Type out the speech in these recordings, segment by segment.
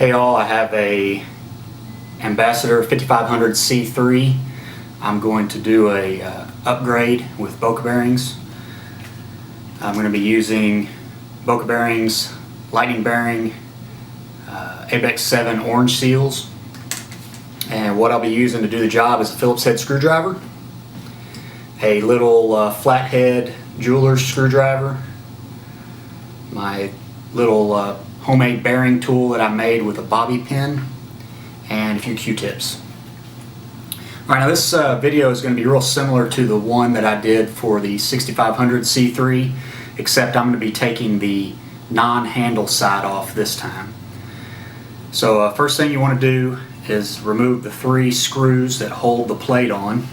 Hey all, I have a Ambassadeur 5500 C3. I'm going to do a upgrade with Boca Bearings. I'm going to be using Boca Bearings lightning bearing ABEX 7 orange seals, and what I'll be using to do the job is a Phillips head screwdriver, a little flathead jeweler's screwdriver, my little homemade bearing tool that I made with a bobby pin, and a few Q-tips. Alright, now this video is going to be real similar to the one that I did for the 6500 C3, except I'm going to be taking the non-handle side off this time. So first thing you want to do is remove the 3 screws that hold the plate on.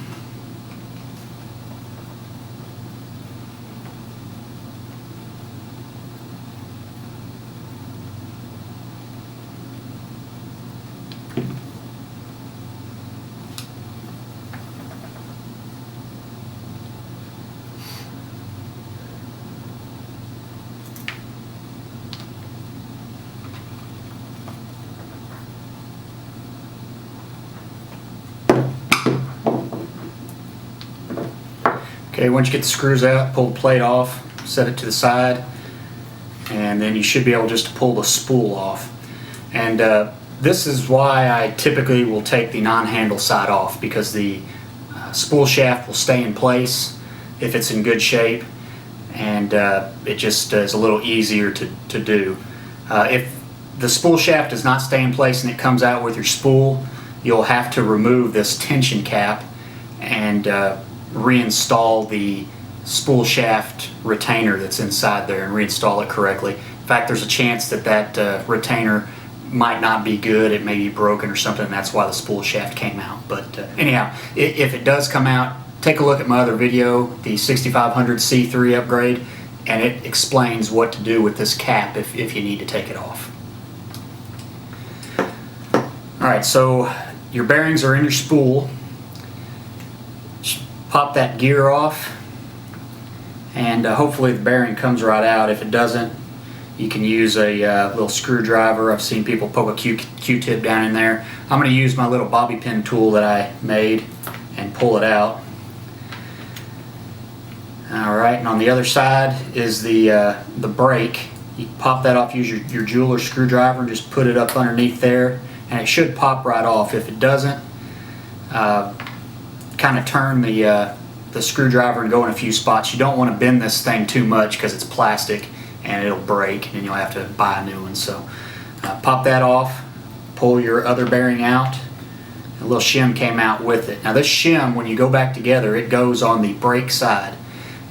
Okay, once you get the screws out, pull the plate off, set it to the side, and then you should be able just to pull the spool off. And this is why I typically will take the non-handle side off, because the spool shaft will stay in place if it's in good shape, and it just is a little easier to do. If the spool shaft does not stay in place and it comes out with your spool, you'll have to remove this tension cap and reinstall the spool shaft retainer that's inside there and reinstall it correctly. In fact, there's a chance that that retainer might not be good, it may be broken or something, and that's why the spool shaft came out. But anyhow, if it does come out, take a look at my other video, the 6500 C3 upgrade, and it explains what to do with this cap if you need to take it off. Alright, so your bearings are in your spool. Pop that gear off, and hopefully the bearing comes right out. If it doesn't, you can use a little screwdriver. I've seen people poke a Q-tip down in there. I'm going to use my little bobby pin tool that I made and pull it out. Alright, and on the other side is the brake. You pop that off, use your jeweler's screwdriver and just put it up underneath there, and it should pop right off. If it doesn't, kind of turn the screwdriver and go in a few spots. You don't want to bend this thing too much because it's plastic and it'll break and you'll have to buy a new one. So pop that off, pull your other bearing out. A little shim came out with it. Now this shim, when you go back together, it goes on the brake side,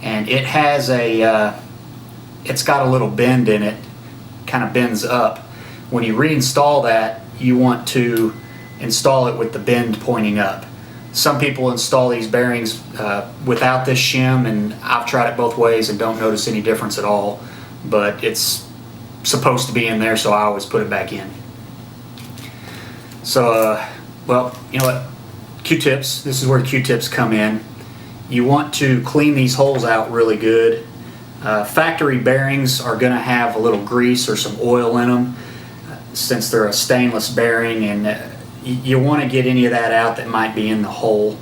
and it has it's got a little bend in it, kind of bends up. When you reinstall that, you want to install it with the bend pointing up. Some people install these bearings without this shim, and I've tried it both ways and don't notice any difference at all, but it's supposed to be in there, so I always put it back in. So well, you know what, Q-tips, this is where Q-tips come in. You want to clean these holes out really good. Factory bearings are going to have a little grease or some oil in them, since they're a stainless bearing, and you want to get any of that out that might be in the hole.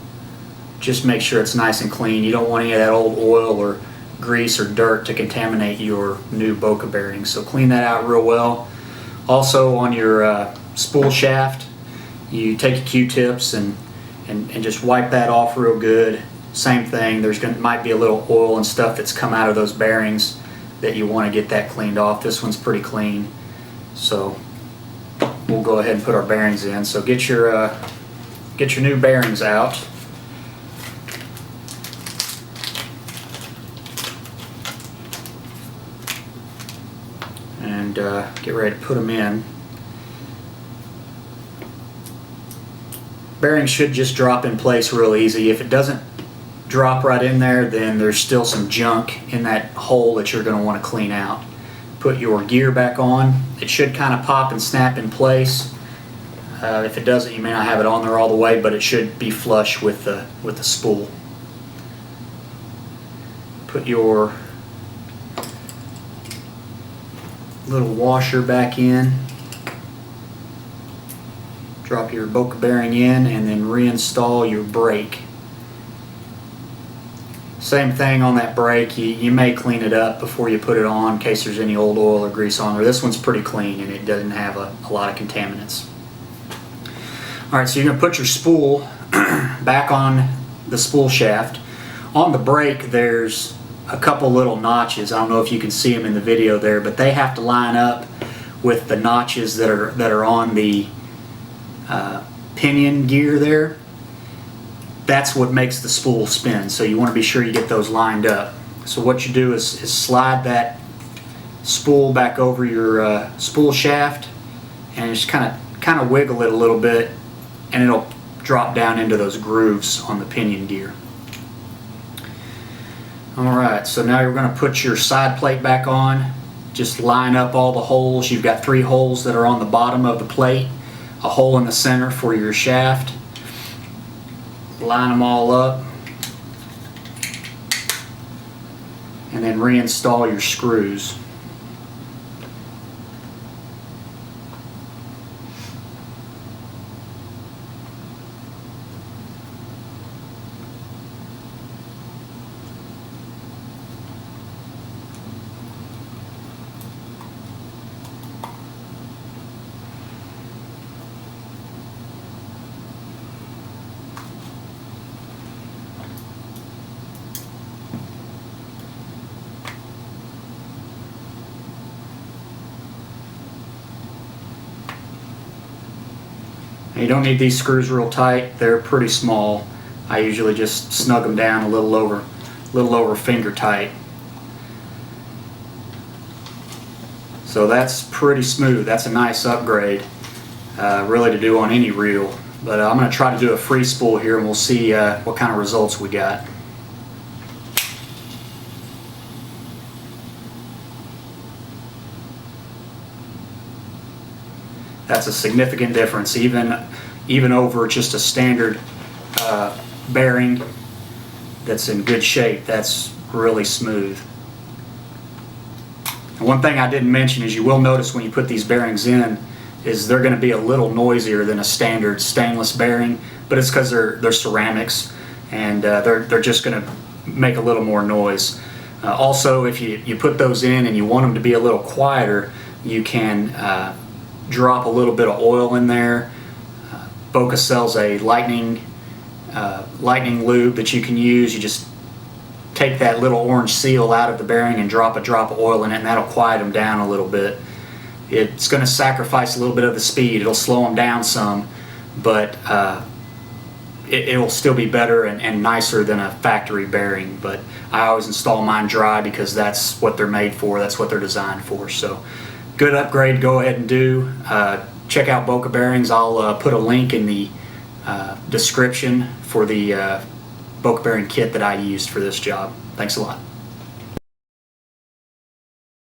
Just make sure it's nice and clean. You don't want any of that old oil or grease or dirt to contaminate your new Boca bearings. So clean that out real well. Also on your spool shaft, you take your Q-tips and just wipe that off real good. Same thing, might be a little oil and stuff that's come out of those bearings that you want to get that cleaned off. This one's pretty clean. So we'll go ahead and put our bearings in. So get your new bearings out. And get ready to put them in. Bearings should just drop in place real easy. If it doesn't drop right in there, then there's still some junk in that hole that you're going to want to clean out. Put your gear back on. It should kind of pop and snap in place. If it doesn't, you may not have it on there all the way, but it should be flush with the spool. Put your little washer back in. Drop your Boca bearing in and then reinstall your brake. Same thing on that brake. You may clean it up before you put it on in case there's any old oil or grease on there. This one's pretty clean and it doesn't have a lot of contaminants. Alright, so you're going to put your spool back on the spool shaft. On the brake there's a couple little notches. I don't know if you can see them in the video there, but they have to line up with the notches that are on the pinion gear there. That's what makes the spool spin, so you want to be sure you get those lined up. So what you do is slide that spool back over your spool shaft and just kind of wiggle it a little bit, and it'll drop down into those grooves on the pinion gear. Alright, so now you're going to put your side plate back on. Just line up all the holes. You've got 3 holes that are on the bottom of the plate, a hole in the center for your shaft. Line them all up and then reinstall your screws. You don't need these screws real tight. They're pretty small. I usually just snug them down a little over finger tight. So that's pretty smooth. That's a nice upgrade really to do on any reel. But I'm going to try to do a free spool here and we'll see what kind of results we got. That's a significant difference, even over just a standard bearing that's in good shape. That's really smooth. And one thing I didn't mention is you will notice when you put these bearings in is they're going to be a little noisier than a standard stainless bearing, but it's because they're ceramics and they're just going to make a little more noise. Also, if you put those in and you want them to be a little quieter, you can drop a little bit of oil in there. Boca sells a lightning lube that you can use. You just take that little orange seal out of the bearing and drop a drop of oil in it, and that'll quiet them down a little bit. It's going to sacrifice a little bit of the speed. It'll slow them down some, but it will still be better and nicer than a factory bearing. But I always install mine dry because that's what they're made for. That's what they're designed for. So good upgrade. Go ahead and do. Check out Boca Bearings. I'll put a link in the description for the Boca bearing kit that I used for this job. Thanks a lot.